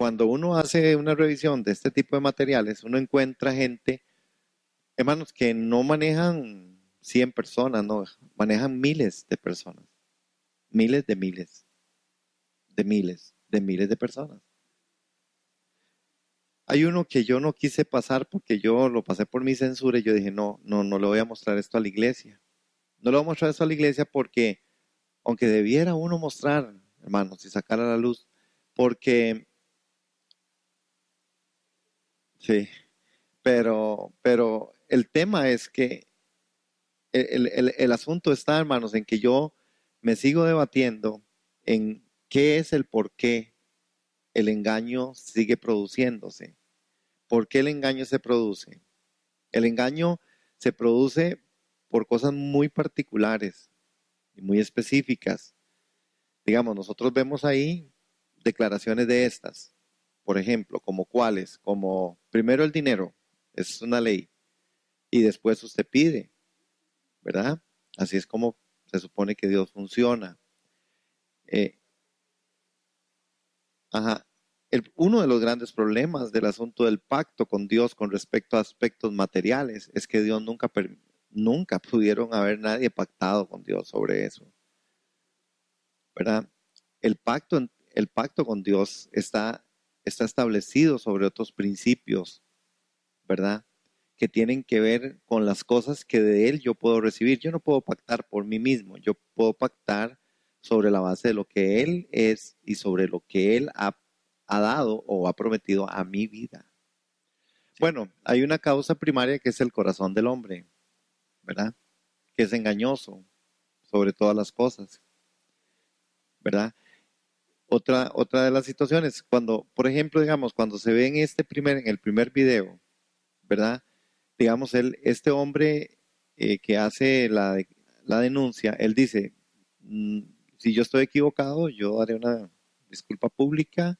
cuando uno hace una revisión de este tipo de materiales, uno encuentra gente, hermanos, que no manejan 100 personas, no, manejan miles de personas, miles de miles, de miles, de miles de personas. Hay uno que yo no quise pasar porque yo lo pasé por mi censura y yo dije, no, no, no le voy a mostrar esto a la iglesia. No le voy a mostrar esto a la iglesia porque, aunque debiera uno mostrar, hermanos, y sacar a la luz, porque, sí, pero el tema es que el asunto está, hermanos, en que yo me sigo debatiendo en qué es el por qué el engaño sigue produciéndose. ¿Por qué el engaño se produce? El engaño se produce por cosas muy particulares y muy específicas. Digamos, nosotros vemos ahí declaraciones de estas, por ejemplo, como cuáles, como primero el dinero, es una ley, y después usted pide, ¿verdad? Así es como se supone que Dios funciona. Eh, ajá. Uno de los grandes problemas del asunto del pacto con Dios con respecto a aspectos materiales es que Dios nunca pudieron haber nadie pactado con Dios sobre eso, ¿verdad? El pacto con Dios está establecido sobre otros principios, ¿verdad? Que tienen que ver con las cosas que de Él yo puedo recibir. Yo no puedo pactar por mí mismo, yo puedo pactar sobre la base de lo que Él es y sobre lo que Él ha dado o ha prometido a mi vida. Bueno, hay una causa primaria que es el corazón del hombre, ¿verdad? Que es engañoso sobre todas las cosas, ¿verdad? Otra de las situaciones, cuando, por ejemplo, digamos, cuando se ve en el primer video, ¿verdad? Digamos, este hombre que hace la denuncia, él dice, "Mm, si yo estoy equivocado, yo haré una disculpa pública,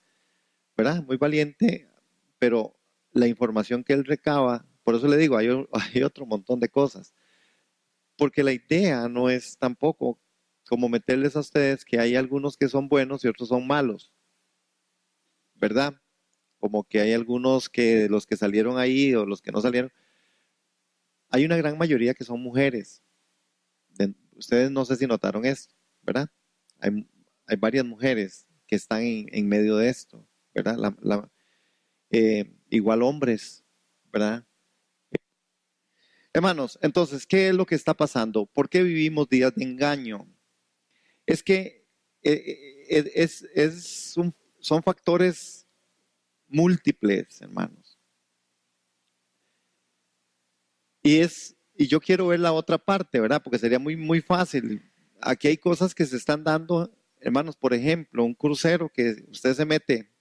¿verdad? Muy valiente, pero la información que él recaba, por eso le digo, hay otro montón de cosas, porque la idea no es tampoco como meterles a ustedes que hay algunos que son buenos y otros son malos, ¿verdad? Como que hay algunos que los que salieron ahí o los que no salieron, hay una gran mayoría que son mujeres. Ustedes no sé si notaron esto, ¿verdad? Hay, hay varias mujeres que están en medio de esto, ¿verdad? Igual hombres, ¿verdad? Hermanos, entonces, ¿qué es lo que está pasando? ¿Por qué vivimos días de engaño? Es que son factores múltiples, hermanos. Y yo quiero ver la otra parte, ¿verdad? Porque sería muy, muy fácil. Aquí hay cosas que se están dando, hermanos, por ejemplo, un crucero que usted se mete,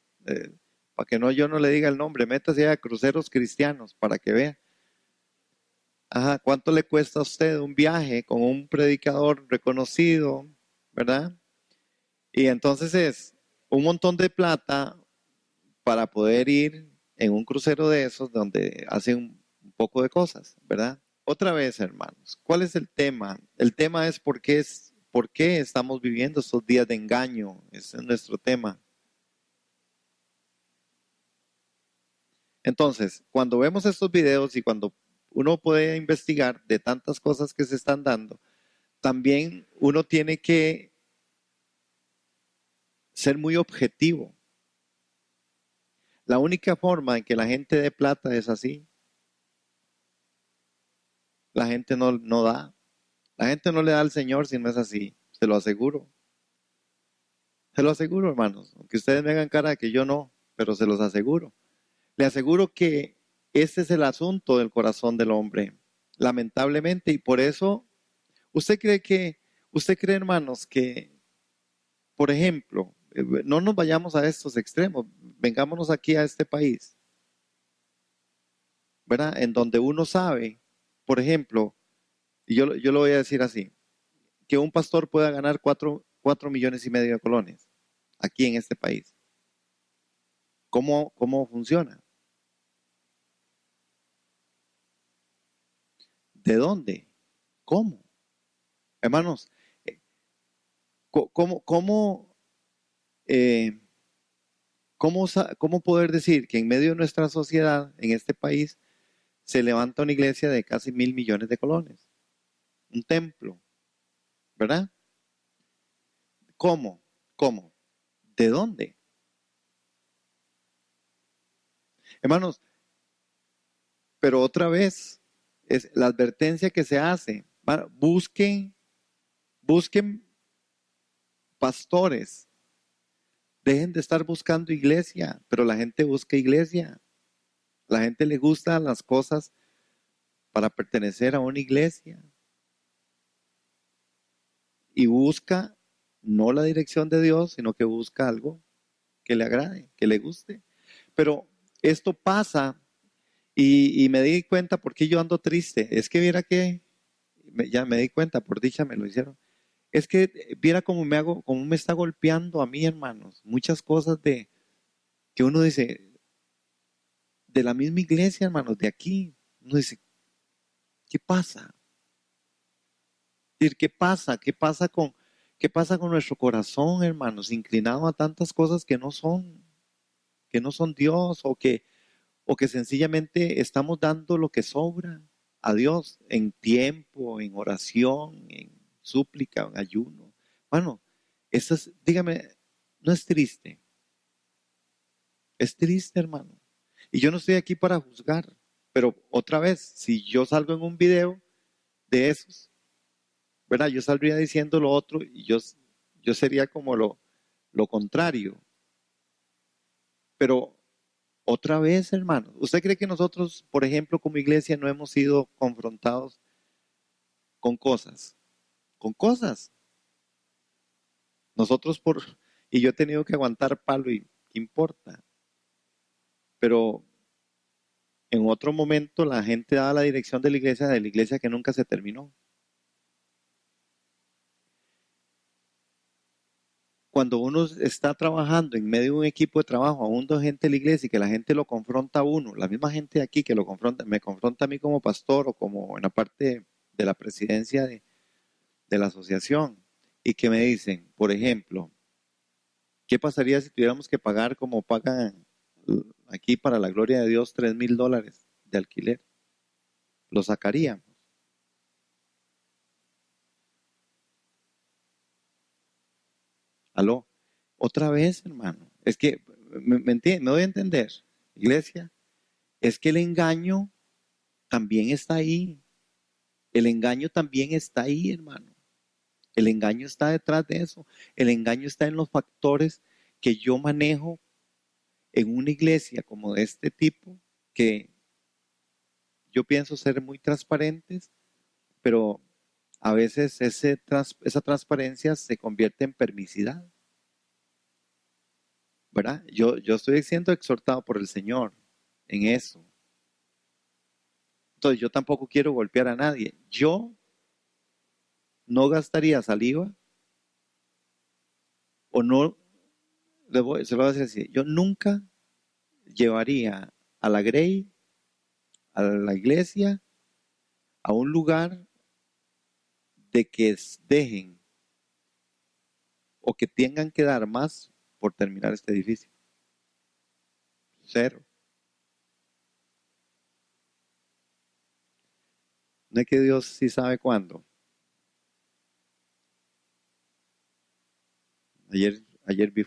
para que no yo no le diga el nombre, métase a cruceros cristianos para que vea. Ajá, ¿cuánto le cuesta a usted un viaje con un predicador reconocido, ¿verdad? Y entonces es un montón de plata para poder ir en un crucero de esos donde hacen un poco de cosas, ¿verdad? Otra vez, hermanos, ¿cuál es el tema? El tema es por qué estamos viviendo estos días de engaño. Ese es nuestro tema. Entonces, cuando vemos estos videos y cuando uno puede investigar de tantas cosas que se están dando, también uno tiene que ser muy objetivo. La única forma en que la gente dé plata es así. La gente no da. La gente no le da al Señor si no es así. Se lo aseguro. Se lo aseguro, hermanos. Aunque ustedes me hagan cara de que yo no, pero se los aseguro. Le aseguro que ese es el asunto del corazón del hombre, lamentablemente, y por eso, usted cree, hermanos, que, por ejemplo, no nos vayamos a estos extremos, vengámonos aquí a este país, ¿verdad? En donde uno sabe, por ejemplo, y yo lo voy a decir así, que un pastor pueda ganar 4,5 millones de colones aquí en este país. ¿Cómo funciona? ¿De dónde? ¿Cómo? Hermanos, ¿cómo, eh, ¿Cómo poder decir que en medio de nuestra sociedad, en este país, se levanta una iglesia de casi 1.000 millones de colones? Un templo, ¿verdad? ¿Cómo? ¿Cómo? ¿De dónde? Hermanos, pero otra vez, es la advertencia que se hace. Busquen pastores. Dejen de estar buscando iglesia, pero la gente busca iglesia. La gente le gusta las cosas para pertenecer a una iglesia y busca no la dirección de Dios, sino que busca algo que le agrade, que le guste. Pero esto pasa y me di cuenta porque yo ando triste. Es que viera que, ya me di cuenta, por dicha me lo hicieron. Es que viera cómo me está golpeando a mí, hermanos. Muchas cosas de que uno dice, de la misma iglesia, hermanos, de aquí. Uno dice, ¿qué pasa? ¿Qué pasa? ¿Qué pasa con nuestro corazón, hermanos, inclinado a tantas cosas que no son Dios o que sencillamente estamos dando lo que sobra a Dios en tiempo, en oración, en súplica, en ayuno? Bueno, dígame, no es triste, es triste, hermano. Y yo no estoy aquí para juzgar, pero otra vez, si yo salgo en un video de esos, ¿verdad? Yo saldría diciendo lo otro y yo sería como lo contrario. Pero otra vez, hermano, ¿usted cree que nosotros, por ejemplo, como iglesia, no hemos sido confrontados con cosas? Con cosas. Nosotros y yo he tenido que aguantar palo y ¿qué importa? Pero en otro momento la gente daba la dirección de la iglesia que nunca se terminó. Cuando uno está trabajando en medio de un equipo de trabajo, aún dos gente de la iglesia y que la gente lo confronta a uno, la misma gente aquí que me confronta a mí como pastor o como en la parte de la presidencia de la asociación, y que me dicen, por ejemplo, ¿qué pasaría si tuviéramos que pagar como pagan aquí para la gloria de Dios $3,000 de alquiler? Lo sacaríamos. Aló, otra vez, hermano. Es que, me doy a entender, iglesia, es que el engaño también está ahí. El engaño también está ahí, hermano. El engaño está detrás de eso. El engaño está en los factores que yo manejo en una iglesia como de este tipo, que yo pienso ser muy transparentes, pero a veces esa transparencia se convierte en permisidad, ¿verdad? Yo estoy siendo exhortado por el Señor en eso. Entonces yo tampoco quiero golpear a nadie. Yo no gastaría saliva o no, se lo voy a decir así, yo nunca llevaría a la Grey, a la iglesia, a un lugar de que dejen o que tengan que dar más por terminar este edificio. Cero. No es que Dios sí sabe cuándo.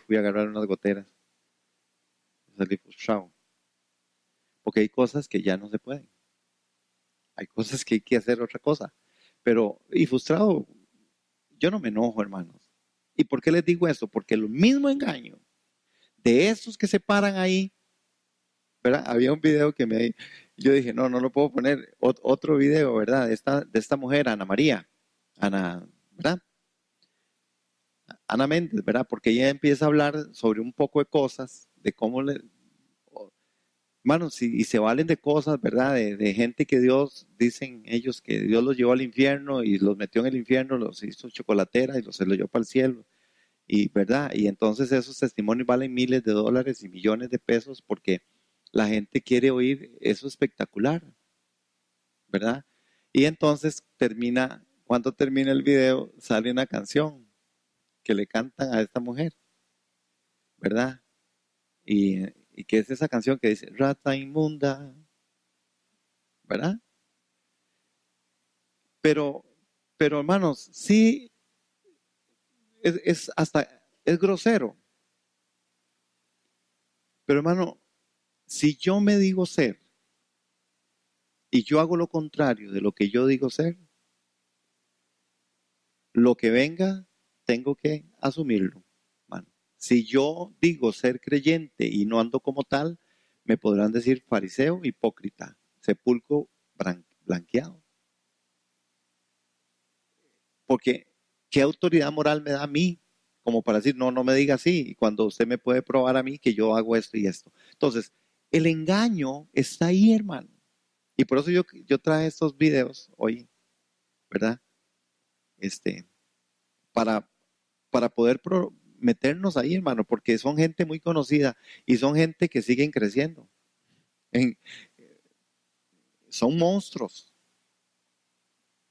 Fui a agarrar unas goteras. Salí frustrado. Porque hay cosas que ya no se pueden. Hay cosas que hay que hacer otra cosa. Pero, y frustrado, yo no me enojo, hermanos. ¿Y por qué les digo esto? Porque el mismo engaño de esos que se paran ahí, ¿verdad? Había un video yo dije, no lo puedo poner. Otro video, ¿verdad? De esta mujer, Ana María. Ana, ¿verdad? Ana Méndez, ¿verdad? Porque ella empieza a hablar sobre un poco de cosas, de cómo hermanos, y se valen de cosas, ¿verdad? De gente que Dios, dicen ellos que Dios los llevó al infierno y los metió en el infierno, los hizo chocolatera y se los llevó para el cielo. Y, ¿verdad? Y entonces esos testimonios valen miles de dólares y millones de pesos porque la gente quiere oír eso espectacular, ¿verdad? Y entonces cuando termina el video, sale una canción que le cantan a esta mujer, ¿verdad? y que es esa canción que dice, rata inmunda, ¿verdad? Pero, pero hermanos, sí, es grosero. Pero hermano, si yo me digo ser y yo hago lo contrario de lo que yo digo ser, lo que venga, tengo que asumirlo, hermano. Si yo digo ser creyente y no ando como tal, me podrán decir fariseo, hipócrita, sepulcro blanqueado. Porque, ¿qué autoridad moral me da a mí como para decir, no, no me diga así, cuando usted me puede probar a mí que yo hago esto y esto? Entonces, el engaño está ahí, hermano. Y por eso yo traje estos videos hoy, ¿verdad? Este, para, para poder meternos ahí, hermano, porque son gente muy conocida y son gente que siguen creciendo. En- Son monstruos.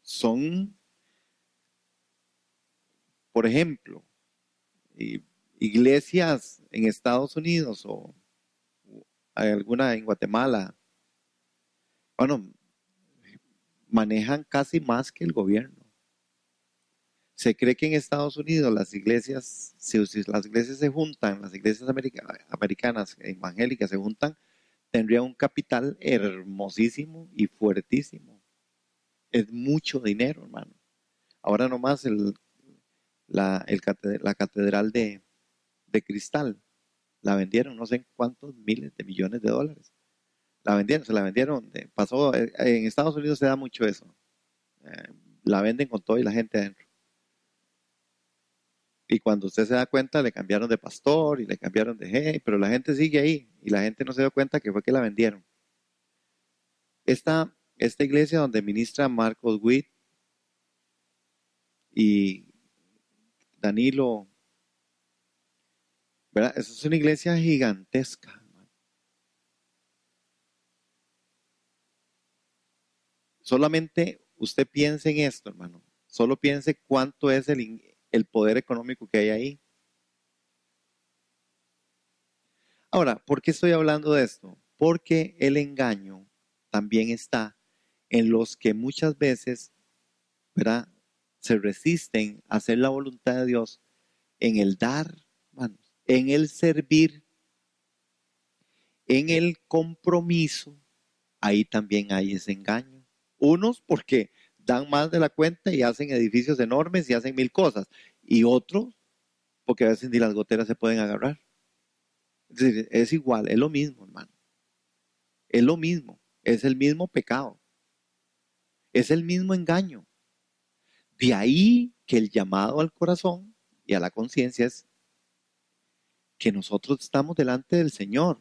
Son, por ejemplo, iglesias en Estados Unidos o hay alguna en Guatemala, bueno, manejan casi más que el gobierno. Se cree que en Estados Unidos las iglesias, si las iglesias se juntan, las iglesias americanas evangélicas se juntan, tendría un capital hermosísimo y fuertísimo. Es mucho dinero, hermano. Ahora nomás la catedral de cristal la vendieron no sé en cuántos miles de millones de dólares. La vendieron, se la vendieron. Pasó, en Estados Unidos se da mucho eso. Eh, la venden con todo y la gente adentro. Y cuando usted se da cuenta, le cambiaron de pastor y le cambiaron de hey, pero la gente sigue ahí y la gente no se dio cuenta que fue que la vendieron. Esta iglesia donde ministra Marcos Witt y Danilo, ¿verdad? Esa es una iglesia gigantesca, hermano. Solamente usted piense en esto, hermano. Solo piense cuánto es el poder económico que hay ahí. Ahora, ¿por qué estoy hablando de esto? Porque el engaño también está en los que muchas veces, ¿verdad? Se resisten a hacer la voluntad de Dios en el dar, hermanos, en el servir, en el compromiso. Ahí también hay ese engaño. Unos porque dan más de la cuenta y hacen edificios enormes y hacen mil cosas. Y otros porque a veces ni las goteras se pueden agarrar. Es decir, es igual, es lo mismo, hermano. Es lo mismo, es el mismo pecado, es el mismo engaño. De ahí que el llamado al corazón y a la conciencia es que nosotros estamos delante del Señor,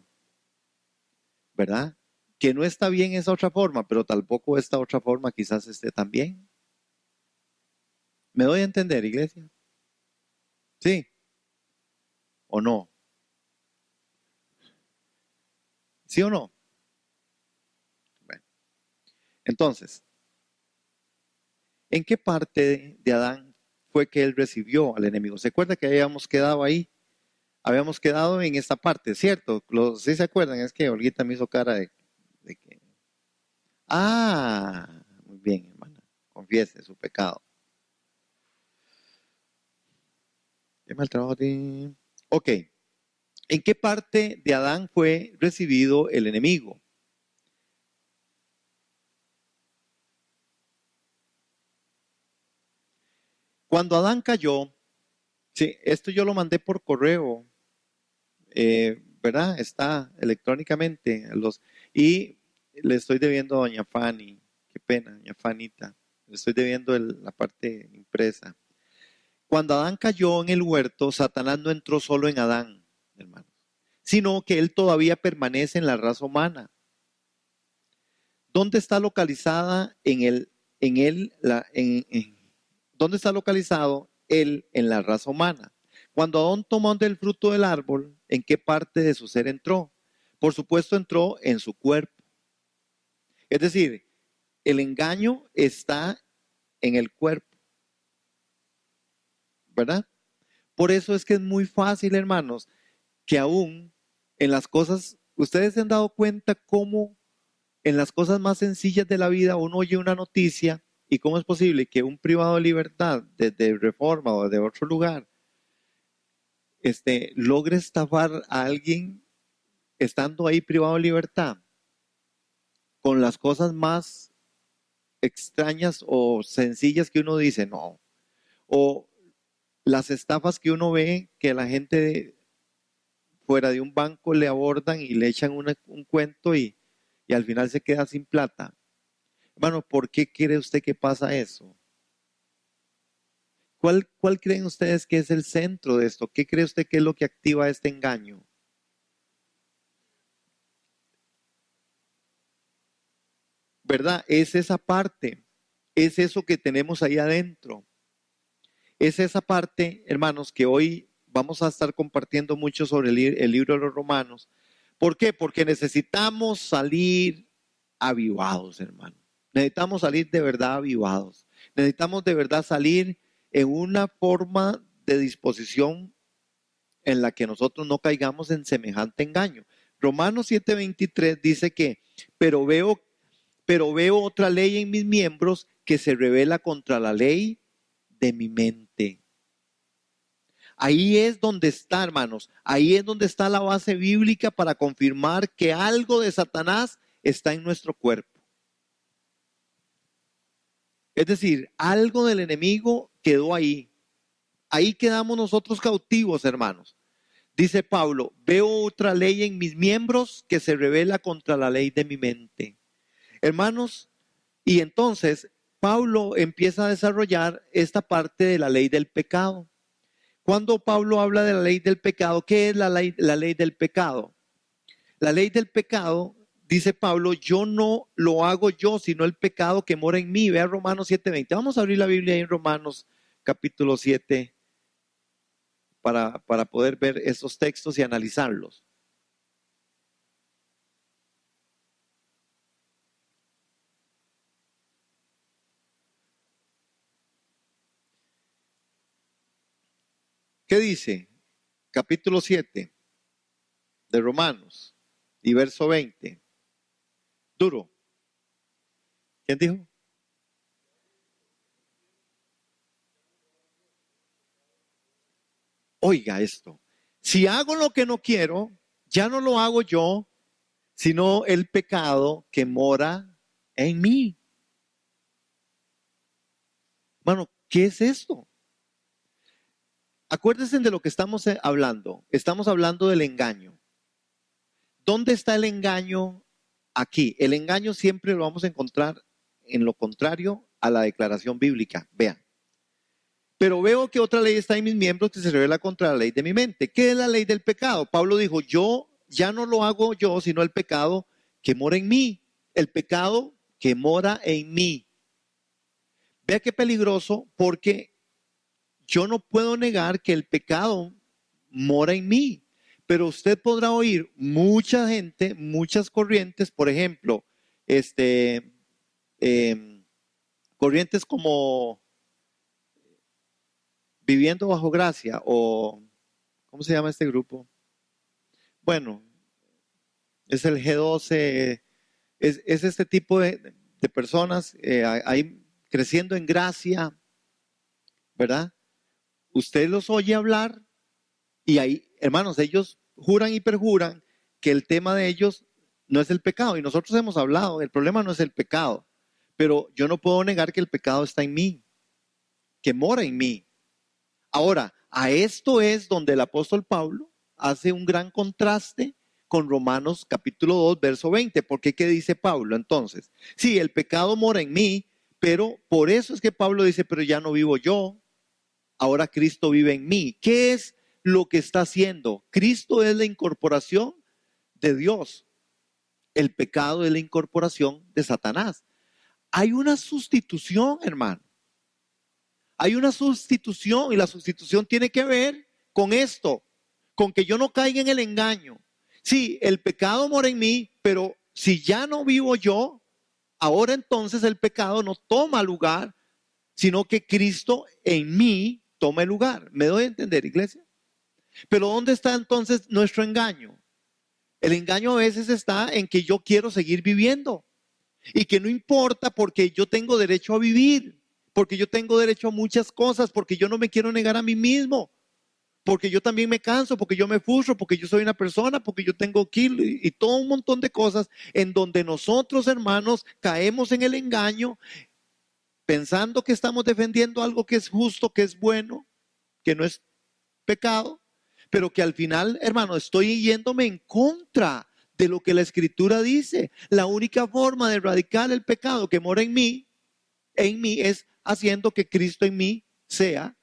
¿verdad? Que no está bien esa otra forma, pero tampoco esta otra forma quizás esté tan bien. ¿Me doy a entender, iglesia? ¿Sí o no? ¿Sí o no? Bueno, entonces, ¿en qué parte de Adán fue que él recibió al enemigo? ¿Se acuerda que habíamos quedado ahí? Habíamos quedado en esta parte, ¿cierto? ¿Sí se acuerdan? Es que Olguita me hizo cara de que... Ah, muy bien, hermana. Confiese su pecado. Qué mal trabajo tiene. Ok. ¿En qué parte de Adán fue recibido el enemigo? Cuando Adán cayó, sí, esto yo lo mandé por correo, ¿verdad? Está electrónicamente. Y le estoy debiendo a doña Fanny. Qué pena, doña Fanita. Le estoy debiendo la parte impresa. Cuando Adán cayó en el huerto, Satanás no entró solo en Adán, hermanos, sino que él todavía permanece en la raza humana. ¿Dónde está localizada en él, dónde está localizado él en la raza humana? Cuando Adán tomó del fruto del árbol, ¿en qué parte de su ser entró? Por supuesto, entró en su cuerpo. Es decir, el engaño está en el cuerpo, ¿verdad? Por eso es que es muy fácil, hermanos, que aún En las cosas, ustedes se han dado cuenta cómo en las cosas más sencillas de la vida uno oye una noticia y cómo es posible que un privado de libertad desde Reforma o de otro lugar logre estafar a alguien estando ahí privado de libertad con las cosas más extrañas o sencillas que uno dice, no. O las estafas que uno ve que la gente fuera de un banco le abordan y le echan un cuento y al final se queda sin plata. Hermano, ¿por qué cree usted que pasa eso? ¿Cuál creen ustedes que es el centro de esto? ¿Qué cree usted que es lo que activa este engaño? ¿Verdad? Es esa parte, es eso que tenemos ahí adentro. Es esa parte, hermanos, que hoy vamos a estar compartiendo mucho sobre el libro de los Romanos. ¿Por qué? Porque necesitamos salir avivados, hermano. Necesitamos salir de verdad avivados. Necesitamos de verdad salir en una forma de disposición en la que nosotros no caigamos en semejante engaño. Romanos 7:23 dice que, pero veo, pero veo otra ley en mis miembros que se revela contra la ley de mi mente. Ahí es donde está, hermanos, ahí es donde está la base bíblica para confirmar que algo de Satanás está en nuestro cuerpo. Es decir, algo del enemigo quedó ahí. Ahí quedamos nosotros cautivos, hermanos. Dice Pablo, veo otra ley en mis miembros que se revela contra la ley de mi mente. Hermanos, y entonces Pablo empieza a desarrollar esta parte de la ley del pecado. Cuando Pablo habla de la ley del pecado, ¿qué es la ley del pecado? La ley del pecado, dice Pablo, yo no lo hago yo, sino el pecado que mora en mí. Vea Romanos 7:20. Vamos a abrir la Biblia ahí en Romanos capítulo 7 para poder ver esos textos y analizarlos. ¿Qué dice? Capítulo 7 de Romanos y verso 20. Duro. ¿Quién dijo? Oiga esto. Si hago lo que no quiero, ya no lo hago yo, sino el pecado que mora en mí. Hermano, ¿qué es esto? Acuérdense de lo que estamos hablando. Estamos hablando del engaño. ¿Dónde está el engaño aquí? El engaño siempre lo vamos a encontrar en lo contrario a la declaración bíblica. Vean. Pero veo que otra ley está en mis miembros que se revela contra la ley de mi mente. ¿Qué es la ley del pecado? Pablo dijo, yo ya no lo hago yo, sino el pecado que mora en mí. El pecado que mora en mí. Vea qué peligroso, porque yo no puedo negar que el pecado mora en mí. Pero usted podrá oír mucha gente, muchas corrientes, por ejemplo, eh, corrientes como Viviendo bajo gracia o, ¿cómo se llama este grupo? Bueno, es el G12, es este tipo de personas ahí creciendo en gracia, ¿verdad? Usted los oye hablar y ahí, hermanos, ellos juran y perjuran que el tema de ellos no es el pecado. Y nosotros hemos hablado, el problema no es el pecado, pero yo no puedo negar que el pecado está en mí, que mora en mí. Ahora, a esto es donde el apóstol Pablo hace un gran contraste con Romanos capítulo 2, verso 20. Porque ¿qué dice Pablo entonces? Sí, el pecado mora en mí, pero por eso es que Pablo dice, pero ya no vivo yo, ahora Cristo vive en mí. ¿Qué es lo que está haciendo? Cristo es la incorporación de Dios. El pecado es la incorporación de Satanás. Hay una sustitución, hermano. Hay una sustitución y la sustitución tiene que ver con esto, con que yo no caiga en el engaño. Sí, el pecado mora en mí, pero si ya no vivo yo, ahora entonces el pecado no toma lugar, sino que Cristo en mí toma el lugar. ¿Me doy a entender, iglesia? Pero ¿dónde está entonces nuestro engaño? El engaño a veces está en que yo quiero seguir viviendo y que no importa porque yo tengo derecho a vivir, porque yo tengo derecho a muchas cosas, porque yo no me quiero negar a mí mismo, porque yo también me canso, porque yo me frustro, porque yo soy una persona, porque yo tengo kilo y todo un montón de cosas en donde nosotros, hermanos, caemos en el engaño pensando que estamos defendiendo algo que es justo, que es bueno, que no es pecado, pero que al final, hermano, estoy yéndome en contra de lo que la Escritura dice. La única forma de erradicar el pecado que mora en mí es haciendo que Cristo en mí sea,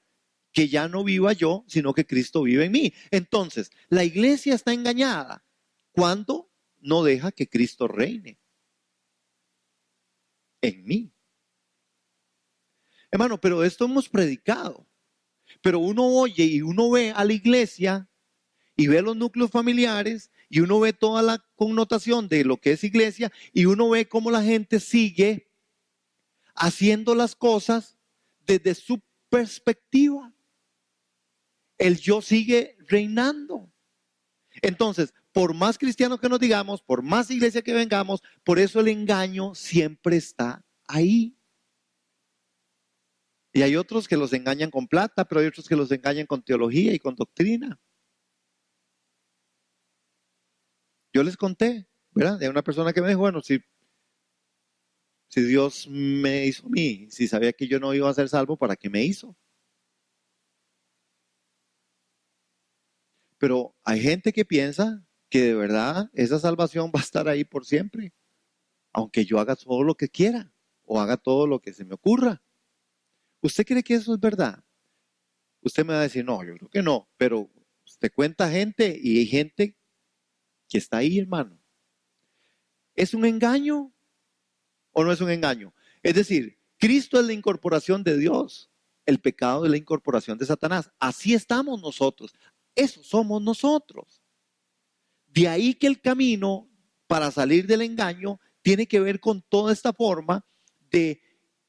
que ya no viva yo, sino que Cristo vive en mí. Entonces, la iglesia está engañada cuando no deja que Cristo reine en mí. Hermano, pero esto hemos predicado. Pero uno oye y uno ve a la iglesia y ve los núcleos familiares y uno ve toda la connotación de lo que es iglesia y uno ve cómo la gente sigue haciendo las cosas desde su perspectiva. El yo sigue reinando. Entonces, por más cristianos que nos digamos, por más iglesia que vengamos, por eso el engaño siempre está ahí. Y hay otros que los engañan con plata, pero hay otros que los engañan con teología y con doctrina. Yo les conté, ¿verdad? De una persona que me dijo, bueno, si Dios me hizo a mí, si sabía que yo no iba a ser salvo, ¿para qué me hizo? Pero hay gente que piensa que de verdad esa salvación va a estar ahí por siempre, aunque yo haga todo lo que quiera o haga todo lo que se me ocurra. ¿Usted cree que eso es verdad? Usted me va a decir, no, yo creo que no, pero usted cuenta gente y hay gente que está ahí, hermano. ¿Es un engaño o no es un engaño? Es decir, Cristo es la incorporación de Dios, el pecado es la incorporación de Satanás. Así estamos nosotros, eso somos nosotros. De ahí que el camino para salir del engaño tiene que ver con toda esta forma de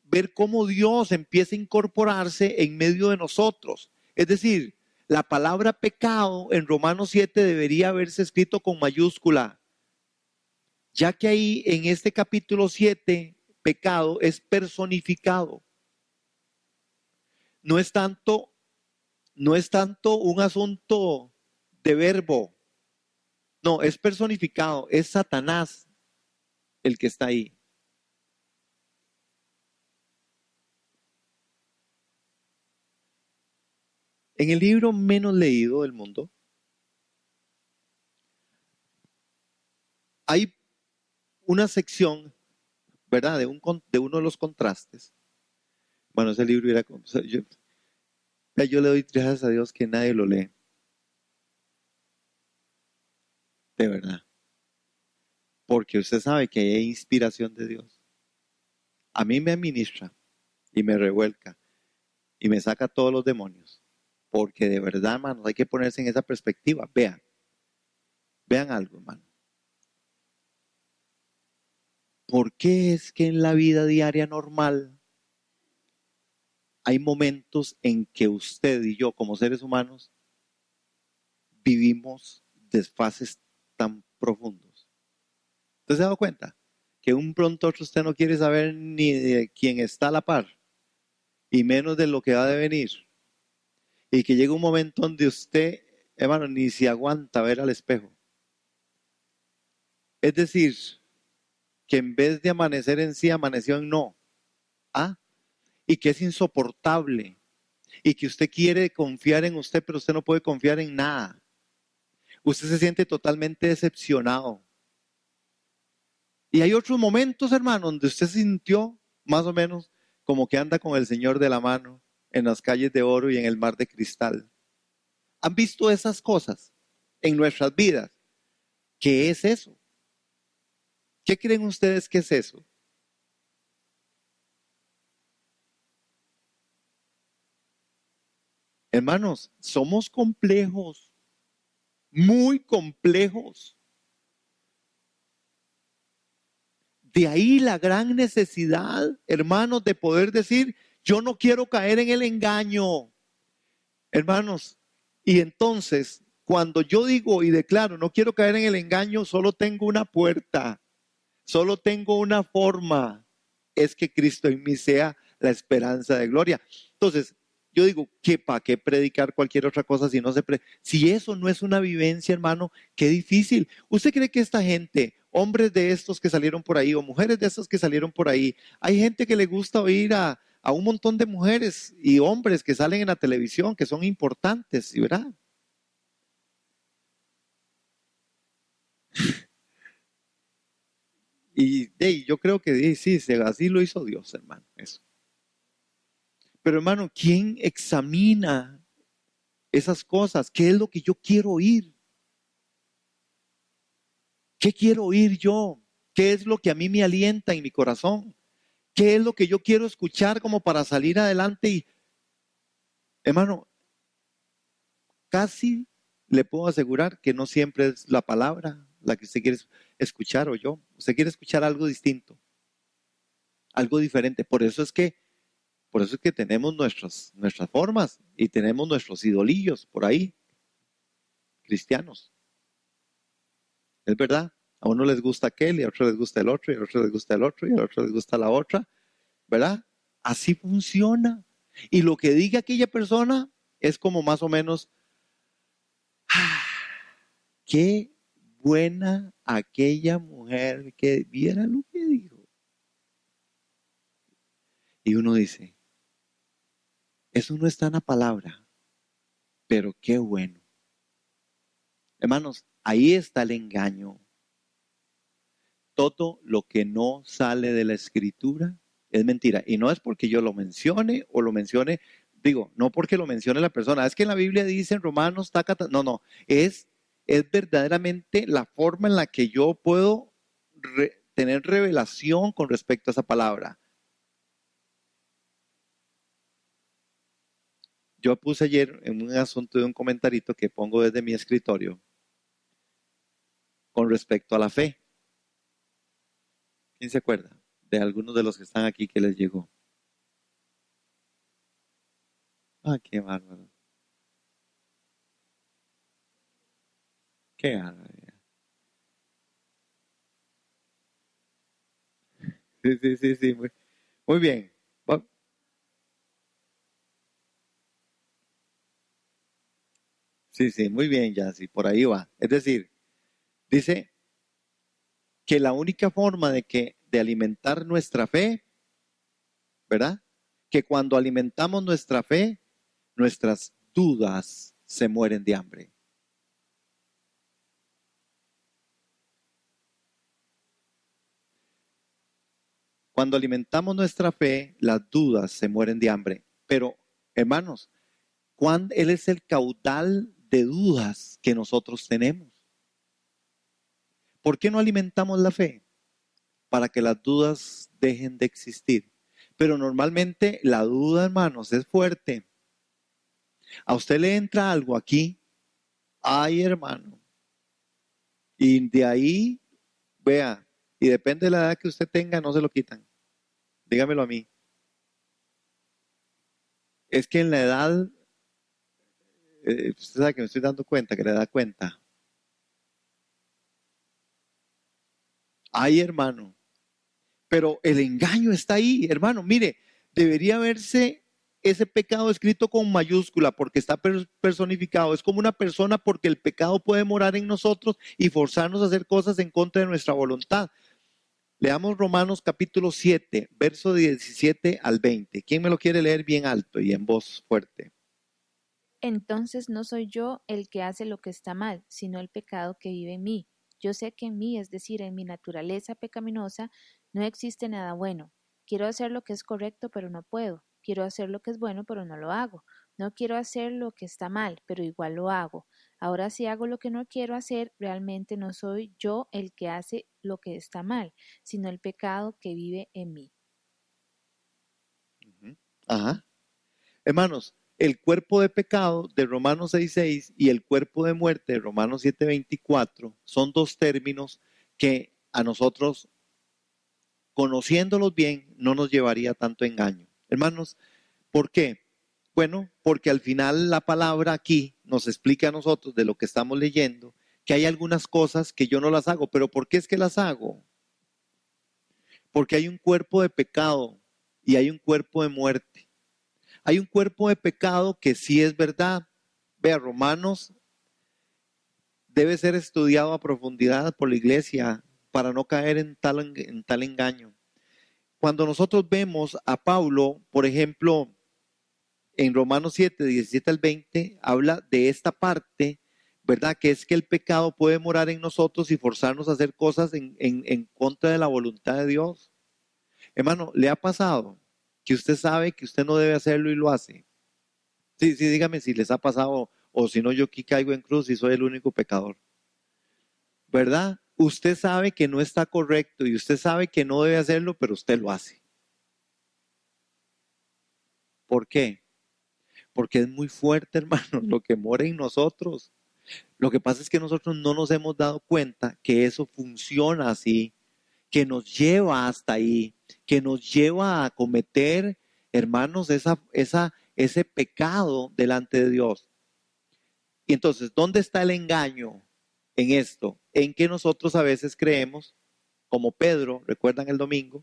ver cómo Dios empieza a incorporarse en medio de nosotros. Es decir, la palabra pecado en Romanos 7 debería haberse escrito con mayúscula, ya que ahí en este capítulo 7, pecado es personificado. No es tanto, no es tanto un asunto de verbo, no, es personificado, es Satanás el que está ahí. En el libro menos leído del mundo, hay una sección, ¿verdad? De uno de los contrastes. Bueno, ese libro era, yo le doy gracias a Dios que nadie lo lee, de verdad. Porque usted sabe que hay inspiración de Dios. A mí me administra y me revuelca y me saca todos los demonios. Porque de verdad, hermanos, hay que ponerse en esa perspectiva. Vean algo, hermano. ¿Por qué es que en la vida diaria normal hay momentos en que usted y yo, como seres humanos, vivimos desfases tan profundos? ¿Usted se ha dado cuenta? Que un pronto otro usted no quiere saber ni de quién está a la par, y menos de lo que va a venir. Y que llega un momento donde usted, hermano, ni se aguanta ver al espejo. Es decir, que en vez de amanecer en sí, amaneció en no. ¿Ah? Y que es insoportable. Y que usted quiere confiar en usted, pero usted no puede confiar en nada. Usted se siente totalmente decepcionado. Y hay otros momentos, hermano, donde usted sintió más o menos como que anda con el Señor de la mano en las calles de oro y en el mar de cristal. ¿Han visto esas cosas en nuestras vidas? ¿Qué es eso? ¿Qué creen ustedes que es eso? Hermanos, somos complejos, muy complejos. De ahí la gran necesidad, hermanos, de poder decir, yo no quiero caer en el engaño. Hermanos, y entonces Cuando yo digo y declaro, no quiero caer en el engaño, solo tengo una puerta, solo tengo una forma, es que Cristo en mí sea la esperanza de gloria. Entonces, yo digo, ¿qué para qué predicar cualquier otra cosa si no si eso no es una vivencia, hermano? Qué difícil. ¿Usted cree que esta gente, hombres de estos que salieron por ahí o mujeres de estos que salieron por ahí, hay gente que le gusta oír a un montón de mujeres y hombres que salen en la televisión, que son importantes, ¿sí, verdad? Y yo creo que sí, así lo hizo Dios, hermano, eso. Pero hermano, ¿quién examina esas cosas? ¿Qué es lo que yo quiero oír? ¿Qué quiero oír yo? ¿Qué es lo que a mí me alienta en mi corazón? ¿Qué es lo que yo quiero escuchar como para salir adelante? Y, hermano, casi le puedo asegurar que no siempre es la palabra la que usted quiere escuchar o yo. Usted quiere escuchar algo distinto, algo diferente. Por eso es que tenemos nuestras formas y tenemos nuestros idolillos por ahí, cristianos. Es verdad. A uno les gusta aquel y a otro les gusta el otro y a otro les gusta el otro y a otro les gusta la otra, ¿verdad? Así funciona. Y lo que diga aquella persona es como más o menos, ¡ah! Qué buena aquella mujer que viera lo que dijo. Y uno dice, eso no está en la palabra, pero qué bueno. Hermanos, ahí está el engaño. Todo lo que no sale de la escritura es mentira. Y no es porque yo lo mencione o lo mencione, digo, no porque lo mencione la persona. Es que en la Biblia dice en Romanos, no, no, es verdaderamente la forma en la que yo puedo tener revelación con respecto a esa palabra. Yo puse ayer en un asunto de un comentarito que pongo desde mi escritorio con respecto a la fe. ¿Quién se acuerda de algunos de los que están aquí que les llegó? Ah, qué bárbaro. Qué bárbaro. Sí, sí, sí, sí, muy bien. Sí, sí, muy bien, ya, sí, por ahí va. Es decir, dice que la única forma de alimentar nuestra fe, ¿verdad? Que cuando alimentamos nuestra fe, nuestras dudas se mueren de hambre. Cuando alimentamos nuestra fe, las dudas se mueren de hambre. Pero, hermanos, Él es el caudal de dudas que nosotros tenemos. ¿Por qué no alimentamos la fe? Para que las dudas dejen de existir. Pero normalmente la duda, hermanos, es fuerte. A usted le entra algo aquí, ay, hermano, y de ahí, vea, y depende de la edad que usted tenga, no se lo quitan. Dígamelo a mí. Es que en la edad, usted sabe que me estoy dando cuenta, que le da cuenta. Ay, hermano, pero el engaño está ahí, hermano. Mire, debería verse ese pecado escrito con mayúscula porque está personificado. Es como una persona porque el pecado puede morar en nosotros y forzarnos a hacer cosas en contra de nuestra voluntad. Leamos Romanos capítulo 7, verso 17 al 20. ¿Quién me lo quiere leer bien alto y en voz fuerte? Entonces no soy yo el que hace lo que está mal, sino el pecado que vive en mí. Yo sé que en mí, es decir, en mi naturaleza pecaminosa, no existe nada bueno. Quiero hacer lo que es correcto, pero no puedo. Quiero hacer lo que es bueno, pero no lo hago. No quiero hacer lo que está mal, pero igual lo hago. Ahora si hago lo que no quiero hacer, realmente no soy yo el que hace lo que está mal, sino el pecado que vive en mí. Ajá. Hermanos, el cuerpo de pecado de Romanos 6:6 y el cuerpo de muerte de Romanos 7:24 son dos términos que a nosotros, conociéndolos bien, no nos llevaría tanto engaño. Hermanos, ¿por qué? Bueno, porque al final la palabra aquí nos explica a nosotros de lo que estamos leyendo que hay algunas cosas que yo no las hago. ¿Pero por qué es que las hago? Porque hay un cuerpo de pecado y hay un cuerpo de muerte. Hay un cuerpo de pecado que sí es verdad. Vea, Romanos debe ser estudiado a profundidad por la iglesia para no caer en tal engaño. Cuando nosotros vemos a Pablo, por ejemplo, en Romanos 7, 17 al 20, habla de esta parte, ¿verdad? Que es que el pecado puede morar en nosotros y forzarnos a hacer cosas en contra de la voluntad de Dios. Hermano, ¿le ha pasado que usted sabe que usted no debe hacerlo y lo hace? Sí, sí, dígame si les ha pasado o si no yo aquí caigo en cruz y soy el único pecador. ¿Verdad? Usted sabe que no está correcto y usted sabe que no debe hacerlo, pero usted lo hace. ¿Por qué? Porque es muy fuerte, hermano, lo que mora en nosotros. Lo que pasa es que nosotros no nos hemos dado cuenta que eso funciona así, que nos lleva hasta ahí, que nos lleva a cometer, hermanos, ese pecado delante de Dios. Y entonces, ¿dónde está el engaño en esto? En que nosotros a veces creemos, como Pedro, ¿recuerdan el domingo?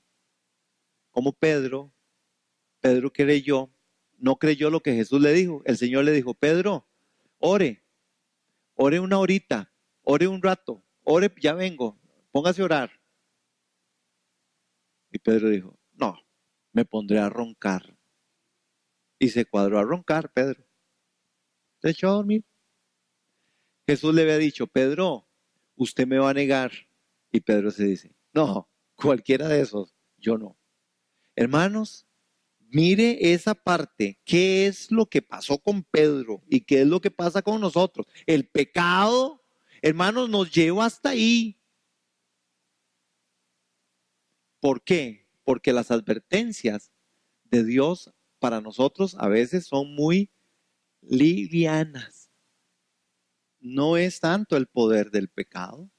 Como Pedro creyó, no creyó lo que Jesús le dijo. El Señor le dijo, Pedro, ore una horita, ore un rato, ore, ya vengo, póngase a orar. Y Pedro dijo, no, me pondré a roncar. Y se cuadró a roncar, Pedro. Se echó a dormir. Jesús le había dicho, Pedro, usted me va a negar. Y Pedro se dice, no, cualquiera de esos, yo no. Hermanos, mire esa parte, qué es lo que pasó con Pedro y qué es lo que pasa con nosotros. El pecado, hermanos, nos lleva hasta ahí. ¿Por qué? Porque las advertencias de Dios para nosotros a veces son muy livianas. No es tanto el poder del pecado,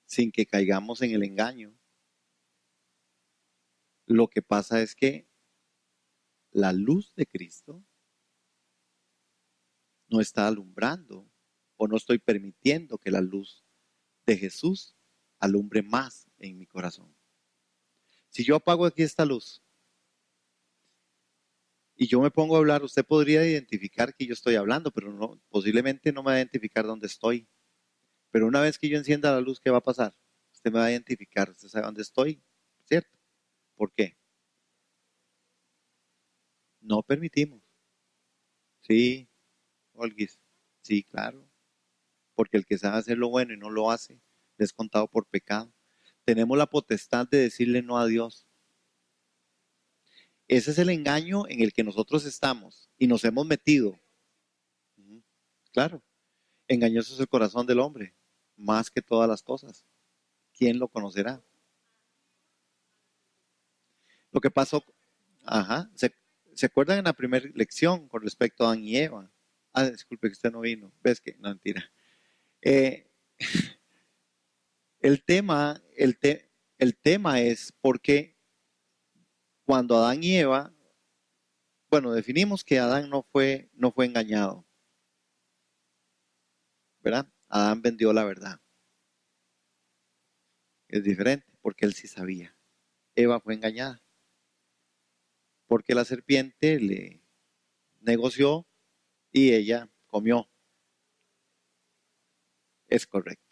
sin que caigamos en el engaño. Lo que pasa es que la luz de Cristo no está alumbrando o no estoy permitiendo que la luz de Jesús alumbre más en mi corazón. Si yo apago aquí esta luz y yo me pongo a hablar, usted podría identificar que yo estoy hablando, pero no, posiblemente no me va a identificar dónde estoy. Pero una vez que yo encienda la luz, ¿qué va a pasar? Usted me va a identificar, usted sabe dónde estoy, ¿cierto? ¿Por qué? No permitimos. Sí, Olguis, sí, claro. Porque el que sabe hacer lo bueno y no lo hace, le es contado por pecado. Tenemos la potestad de decirle no a Dios. Ese es el engaño en el que nosotros estamos y nos hemos metido. Claro, engañoso es el corazón del hombre, más que todas las cosas. ¿Quién lo conocerá? Lo que pasó, ajá, ¿se acuerdan en la primera lección con respecto a Adán y Eva? Ah, disculpe que usted no vino. ¿Ves que? No, mentira. Eh, el tema, el tema es porque cuando Adán y Eva, bueno, definimos que Adán no fue engañado, ¿verdad? Adán vendió la verdad. Es diferente, porque él sí sabía. Eva fue engañada, porque la serpiente le negoció y ella comió. Es correcto.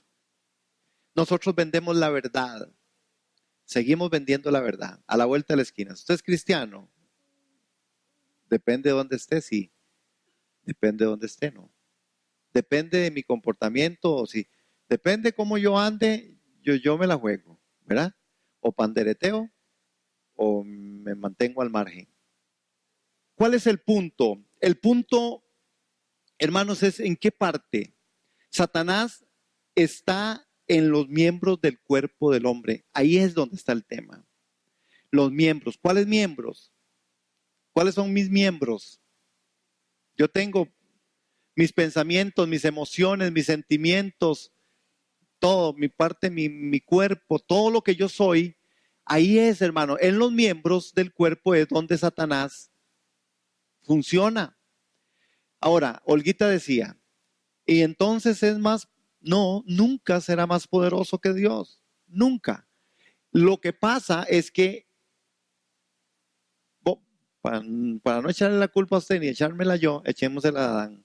Nosotros vendemos la verdad, seguimos vendiendo la verdad a la vuelta de la esquina. ¿Usted es cristiano? Depende de dónde esté, sí. Depende de dónde esté, no. Depende de mi comportamiento, o si depende cómo yo ande, yo me la juego, ¿verdad? O pandereteo o me mantengo al margen. ¿Cuál es el punto? El punto, hermanos, es en qué parte Satanás está en los miembros del cuerpo del hombre. Ahí es donde está el tema. Los miembros. ¿Cuáles miembros? ¿Cuáles son mis miembros? Yo tengo mis pensamientos, mis emociones, mis sentimientos, todo, mi parte, mi cuerpo, todo lo que yo soy. Ahí es, hermano, en los miembros del cuerpo es donde Satanás funciona. Ahora, Olguita decía, y entonces es más, no, nunca será más poderoso que Dios, nunca. Lo que pasa es que, para no echarle la culpa a usted ni echármela yo, echémosela a Adán.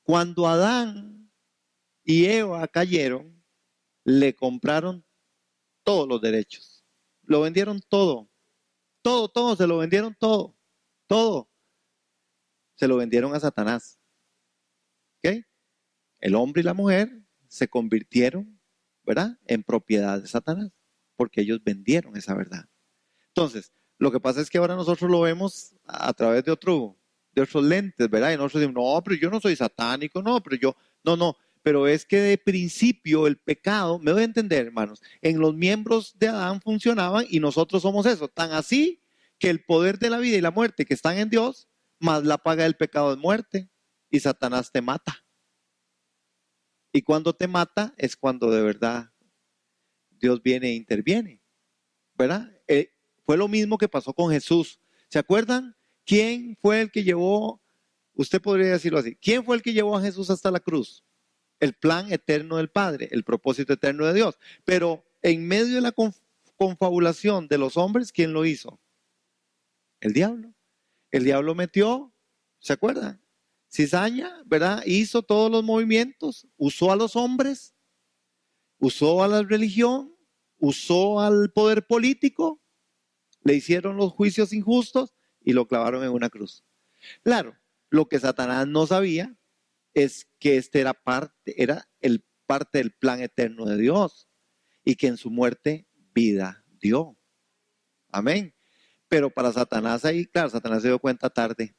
Cuando Adán y Eva cayeron, le compraron todos los derechos. Lo vendieron todo. Todo, se lo vendieron todo. Todo. Se lo vendieron a Satanás. ¿Ok? El hombre y la mujer se convirtieron, ¿verdad?, en propiedad de Satanás, porque ellos vendieron esa verdad. Entonces, lo que pasa es que ahora nosotros lo vemos a través de otros lentes, ¿verdad? Y nosotros decimos, no, pero yo no soy satánico, no, pero yo, no, pero es que de principio el pecado, me doy a entender, hermanos, en los miembros de Adán funcionaban y nosotros somos eso, tan así que el poder de la vida y la muerte que están en Dios, más la paga del pecado es muerte, y Satanás te mata. Y cuando te mata es cuando de verdad Dios viene e interviene, ¿verdad? Fue lo mismo que pasó con Jesús. ¿Se acuerdan? ¿Quién fue el que llevó, usted podría decirlo así, quién fue el que llevó a Jesús hasta la cruz? El plan eterno del Padre, el propósito eterno de Dios. Pero en medio de la confabulación de los hombres, ¿quién lo hizo? El diablo. El diablo metió, ¿se acuerdan? Cizaña, ¿verdad? Hizo todos los movimientos, usó a los hombres, usó a la religión, usó al poder político, le hicieron los juicios injustos y lo clavaron en una cruz. Claro, lo que Satanás no sabía es que este era parte del plan eterno de Dios y que en su muerte vida dio. Amén. Pero para Satanás ahí, claro, Satanás se dio cuenta tarde.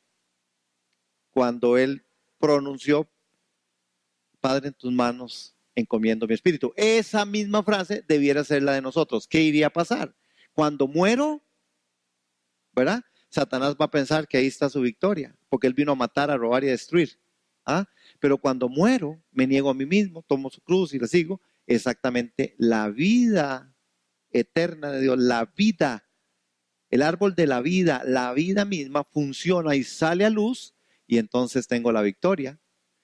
Cuando él pronunció, Padre, en tus manos encomiendo mi espíritu. Esa misma frase debiera ser la de nosotros. ¿Qué iría a pasar? Cuando muero, ¿verdad? Satanás va a pensar que ahí está su victoria, porque él vino a matar, a robar y a destruir. ¿Ah? Pero cuando muero, me niego a mí mismo, tomo su cruz y le sigo. Exactamente la vida eterna de Dios, la vida, el árbol de la vida misma funciona y sale a luz y entonces tengo la victoria.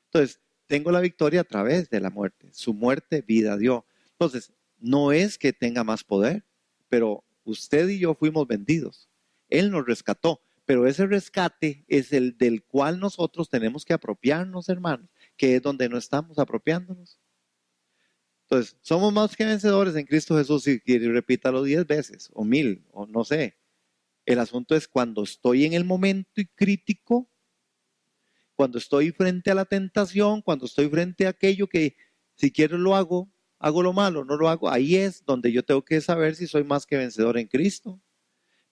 Entonces, tengo la victoria a través de la muerte. Su muerte, vida dio. Entonces, no es que tenga más poder, pero usted y yo fuimos vendidos. Él nos rescató, pero ese rescate es el del cual nosotros tenemos que apropiarnos, hermanos, que es donde no estamos apropiándonos. Entonces, somos más que vencedores en Cristo Jesús, y repítalo 10 veces, o 1000, o no sé. El asunto es cuando estoy en el momento crítico, cuando estoy frente a la tentación, cuando estoy frente a aquello que si quiero lo hago lo malo, no lo hago, ahí es donde yo tengo que saber si soy más que vencedor en Cristo.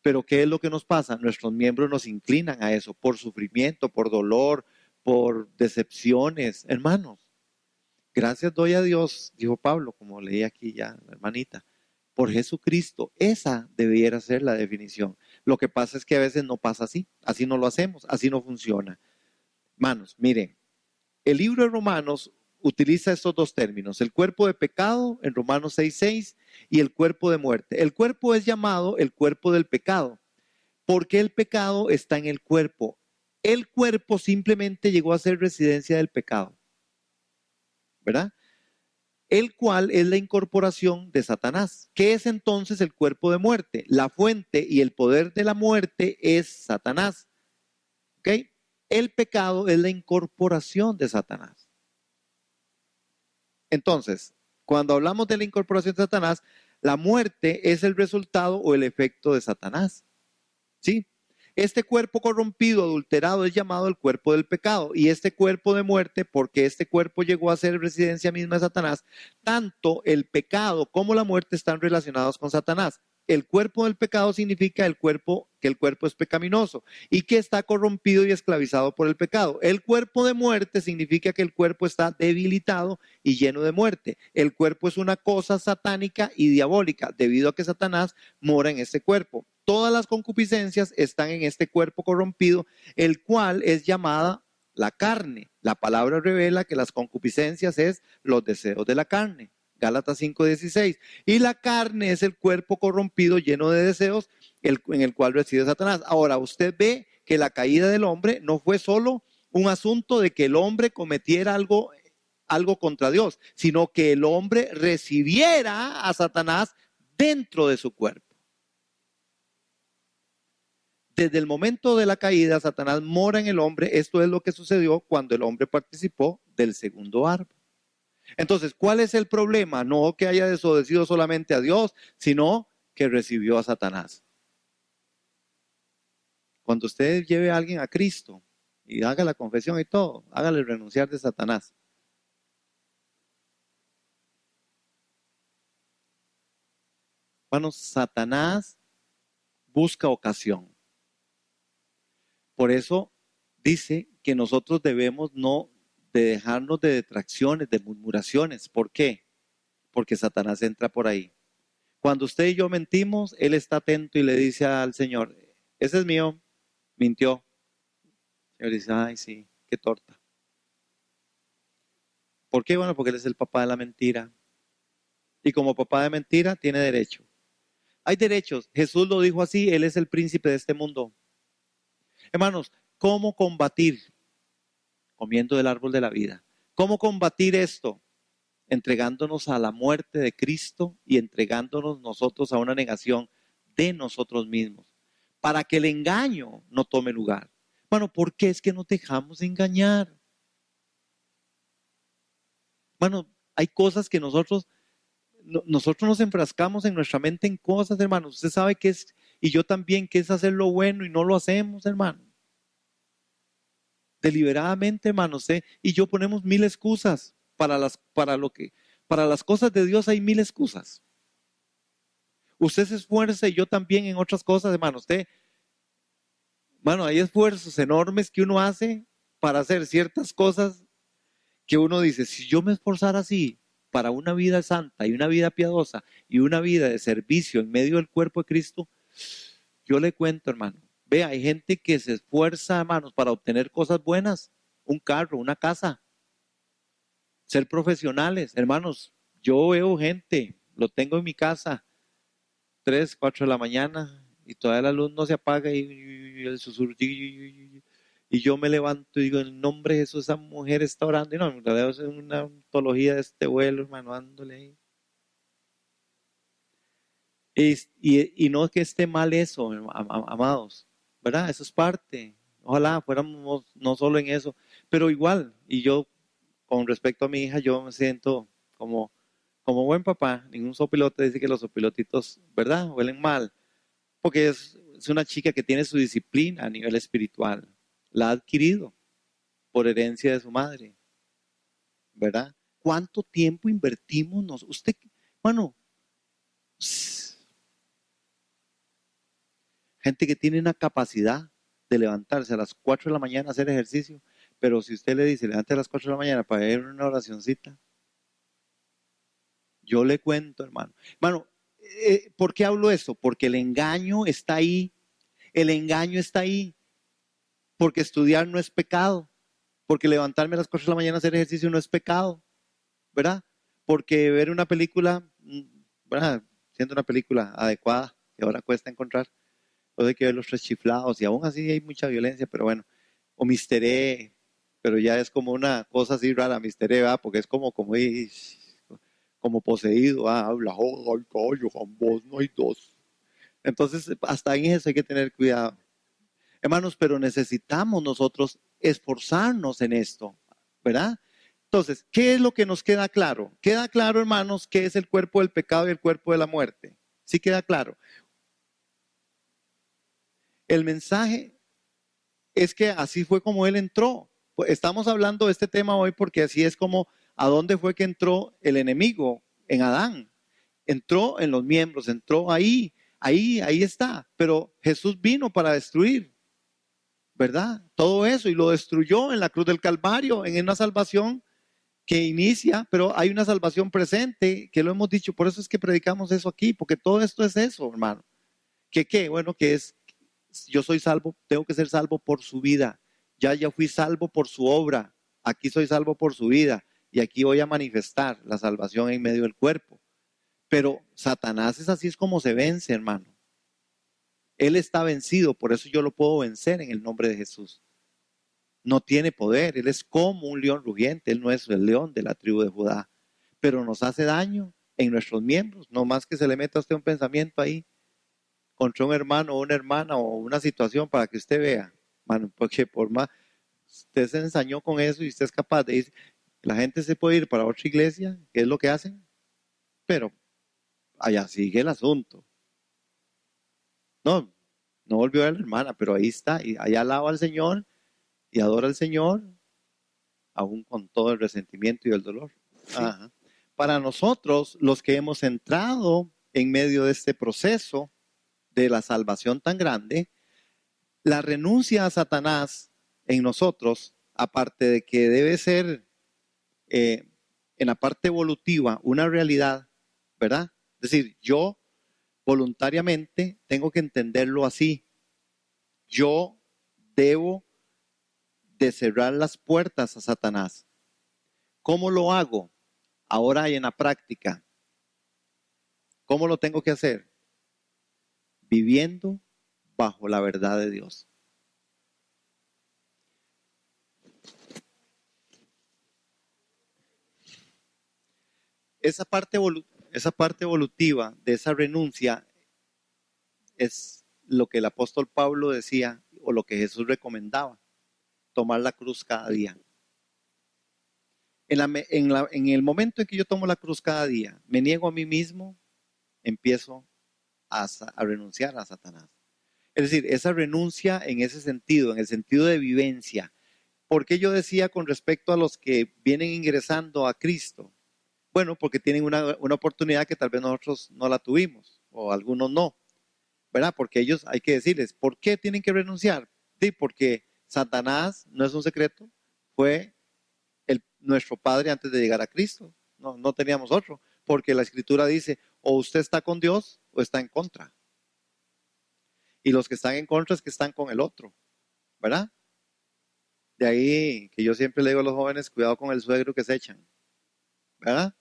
Pero ¿qué es lo que nos pasa? Nuestros miembros nos inclinan a eso, por sufrimiento, por dolor, por decepciones. Hermanos, gracias doy a Dios, dijo Pablo, como leí aquí ya, la hermanita, por Jesucristo. Esa debiera ser la definición. Lo que pasa es que a veces no pasa así no lo hacemos, así no funciona. Hermanos, miren, el libro de Romanos utiliza estos dos términos, el cuerpo de pecado en Romanos 6:6 y el cuerpo de muerte. El cuerpo es llamado el cuerpo del pecado, porque el pecado está en el cuerpo. El cuerpo simplemente llegó a ser residencia del pecado, ¿verdad? El cual es la incorporación de Satanás. ¿Qué es entonces el cuerpo de muerte? La fuente y el poder de la muerte es Satanás. ¿Ok? El pecado es la incorporación de Satanás. Entonces, cuando hablamos de la incorporación de Satanás, la muerte es el resultado o el efecto de Satanás. ¿Sí? Este cuerpo corrompido, adulterado, es llamado el cuerpo del pecado. Y este cuerpo de muerte, porque este cuerpo llegó a ser residencia misma de Satanás, tanto el pecado como la muerte están relacionados con Satanás. El cuerpo del pecado significa que el cuerpo es pecaminoso y que está corrompido y esclavizado por el pecado. El cuerpo de muerte significa que el cuerpo está debilitado y lleno de muerte. El cuerpo es una cosa satánica y diabólica debido a que Satanás mora en este cuerpo. Todas las concupiscencias están en este cuerpo corrompido, el cual es llamada la carne. La palabra revela que las concupiscencias es los deseos de la carne. Gálatas 5:16. Y la carne es el cuerpo corrompido lleno de deseos en el cual reside Satanás. Ahora, usted ve que la caída del hombre no fue solo un asunto de que el hombre cometiera algo contra Dios, sino que el hombre recibiera a Satanás dentro de su cuerpo. Desde el momento de la caída, Satanás mora en el hombre. Esto es lo que sucedió cuando el hombre participó del segundo árbol. Entonces, ¿cuál es el problema? No que haya desobedecido solamente a Dios, sino que recibió a Satanás. Cuando usted lleve a alguien a Cristo y haga la confesión y todo, hágale renunciar de Satanás. Bueno, Satanás busca ocasión. Por eso dice que nosotros debemos no de dejarnos de detracciones, de murmuraciones. ¿Por qué? Porque Satanás entra por ahí. Cuando usted y yo mentimos, él está atento y le dice al Señor, ese es mío, mintió. El Señor dice, ay sí, qué torta. ¿Por qué? Bueno, porque él es el papá de la mentira. Y como papá de mentira, tiene derecho. Hay derechos. Jesús lo dijo así, él es el príncipe de este mundo. Hermanos, ¿cómo combatir? Comiendo del árbol de la vida. ¿Cómo combatir esto? Entregándonos a la muerte de Cristo y entregándonos nosotros a una negación de nosotros mismos, para que el engaño no tome lugar. Bueno, ¿por qué es que nos dejamos engañar? Bueno, hay cosas que nosotros nos enfrascamos en nuestra mente en cosas, hermanos. Usted sabe que es, y yo también, que es hacer lo bueno y no lo hacemos, hermano. Deliberadamente, hermano, usted y yo ponemos mil excusas para las cosas de Dios hay mil excusas. Usted se esfuerza y yo también en otras cosas, hermano. Hay esfuerzos enormes que uno hace para hacer ciertas cosas que uno dice, si yo me esforzara así para una vida santa y una vida piadosa y una vida de servicio en medio del cuerpo de Cristo, yo le cuento, hermano. Ve, hay gente que se esfuerza, hermanos, para obtener cosas buenas, un carro, una casa, ser profesionales, hermanos. Yo veo gente, lo tengo en mi casa, 3, 4 de la mañana y todavía la luz no se apaga y el susurro y yo me levanto y digo, en el nombre de Jesús, esa mujer está orando. Y no, en realidad es una ontología de este vuelo, hermano, dándole ahí. Y no es que esté mal eso, amados, ¿verdad? Eso es parte. Ojalá fuéramos no solo en eso, pero igual. Y yo, con respecto a mi hija, yo me siento como buen papá. Ningún sopilote dice que los sopilotitos, ¿verdad? Huelen mal. Porque es una chica que tiene su disciplina a nivel espiritual. La ha adquirido por herencia de su madre, ¿verdad? ¿Cuánto tiempo invertimos usted, bueno, gente que tiene una capacidad de levantarse a las 4 de la mañana a hacer ejercicio, pero si usted le dice, levante a las 4 de la mañana para ir a una oracioncita, yo le cuento, hermano. Hermano, ¿por qué hablo esto? Porque el engaño está ahí, el engaño está ahí, porque estudiar no es pecado, porque levantarme a las 4 de la mañana a hacer ejercicio no es pecado, ¿verdad? Porque ver una película, ¿verdad? Siendo una película adecuada, que ahora cuesta encontrar, hay que ver los tres chiflados y aún así hay mucha violencia, pero bueno, o Mister E, pero ya es como una cosa así rara, Mister E, ¿verdad? Porque es como poseído, habla, ay, callo, ambos, no hay dos. Entonces, hasta en eso hay que tener cuidado. Hermanos, pero necesitamos nosotros esforzarnos en esto, ¿verdad? Entonces, ¿qué es lo que nos queda claro? Queda claro, hermanos, que es el cuerpo del pecado y el cuerpo de la muerte. Sí queda claro. El mensaje es que así fue como él entró. Estamos hablando de este tema hoy porque así es como a dónde fue que entró el enemigo en Adán. Entró en los miembros, entró ahí está. Pero Jesús vino para destruir, ¿verdad? Todo eso y lo destruyó en la cruz del Calvario, en una salvación que inicia, pero hay una salvación presente, que lo hemos dicho, por eso es que predicamos eso aquí, porque todo esto es eso, hermano. ¿Que qué? Bueno, que es, yo soy salvo, tengo que ser salvo por su vida. Ya fui salvo por su obra, aquí soy salvo por su vida, y aquí voy a manifestar la salvación en medio del cuerpo. Pero Satanás es así es como se vence, hermano. Él está vencido, por eso yo lo puedo vencer en el nombre de Jesús. No tiene poder, Él es como un león rugiente, Él no es el león de la tribu de Judá, pero nos hace daño en nuestros miembros, no más que se le meta a usted un pensamiento ahí contra un hermano o una hermana o una situación para que usted vea, mano, porque por más usted se ensañó con eso y usted es capaz de ir, la gente se puede ir para otra iglesia, que es lo que hacen, pero allá sigue el asunto. No, no volvió a ver a la hermana, pero ahí está, y allá alaba al Señor y adora al Señor, aún con todo el resentimiento y el dolor. Sí. Ajá. Para nosotros, los que hemos entrado en medio de este proceso de la salvación tan grande, la renuncia a Satanás en nosotros, aparte de que debe ser en la parte evolutiva una realidad, ¿verdad? Es decir, yo voluntariamente tengo que entenderlo así. Yo debo de cerrar las puertas a Satanás. ¿Cómo lo hago? Ahora y en la práctica. ¿Cómo lo tengo que hacer? Viviendo bajo la verdad de Dios. Esa parte evolutiva de esa renuncia es lo que el apóstol Pablo decía o lo que Jesús recomendaba, tomar la cruz cada día. En el momento en que yo tomo la cruz cada día, me niego a mí mismo, empiezo a renunciar a Satanás. Es decir, esa renuncia en ese sentido, en el sentido de vivencia. ¿Por qué yo decía con respecto a los que vienen ingresando a Cristo? Bueno, porque tienen una oportunidad que tal vez nosotros no la tuvimos, o algunos no, ¿verdad? Porque ellos hay que decirles, ¿por qué tienen que renunciar? Sí, porque Satanás, no es un secreto, fue nuestro padre antes de llegar a Cristo. No, no teníamos otro, porque la escritura dice, o usted está con Dios o está en contra. Y los que están en contra es que están con el otro, ¿verdad? De ahí que yo siempre le digo a los jóvenes, cuidado con el suegro que se echan, ¿verdad?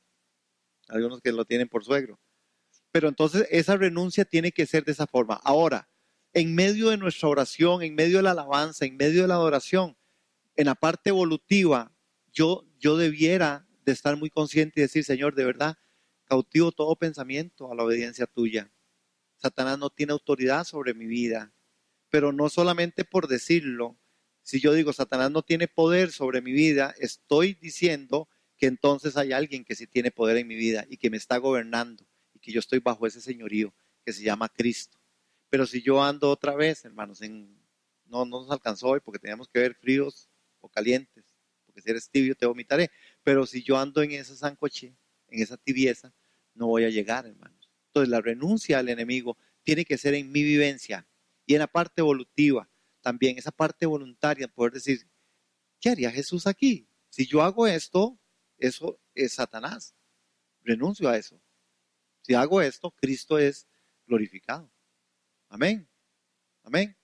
Algunos que lo tienen por suegro. Pero entonces esa renuncia tiene que ser de esa forma. Ahora, en medio de nuestra oración, en medio de la alabanza, en medio de la adoración, en la parte evolutiva, yo debiera de estar muy consciente y decir, Señor, de verdad, cautivo todo pensamiento a la obediencia tuya. Satanás no tiene autoridad sobre mi vida, pero no solamente por decirlo. Si yo digo, Satanás no tiene poder sobre mi vida, estoy diciendo que entonces hay alguien que sí tiene poder en mi vida y que me está gobernando y que yo estoy bajo ese señorío que se llama Cristo. Pero si yo ando otra vez, hermanos, no nos alcanzó hoy porque teníamos que ver fríos o calientes, porque si eres tibio te vomitaré. Pero si yo ando en esa sancoche, en esa tibieza, no voy a llegar, hermanos. Entonces la renuncia al enemigo tiene que ser en mi vivencia y en la parte evolutiva también, esa parte voluntaria, poder decir, ¿qué haría Jesús aquí? Si yo hago esto, eso es Satanás. Renuncio a eso. Si hago esto, Cristo es glorificado. Amén. Amén.